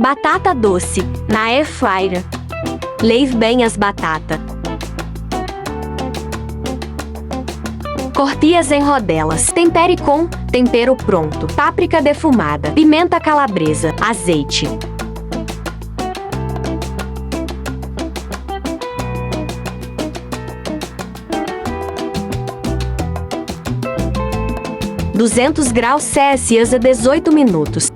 Batata doce, na air fryer. Lave bem as batatas. Corte-as em rodelas. Tempere com tempero pronto. Páprica defumada. Pimenta calabresa. Azeite. (200 graus Celsius a 18 minutos).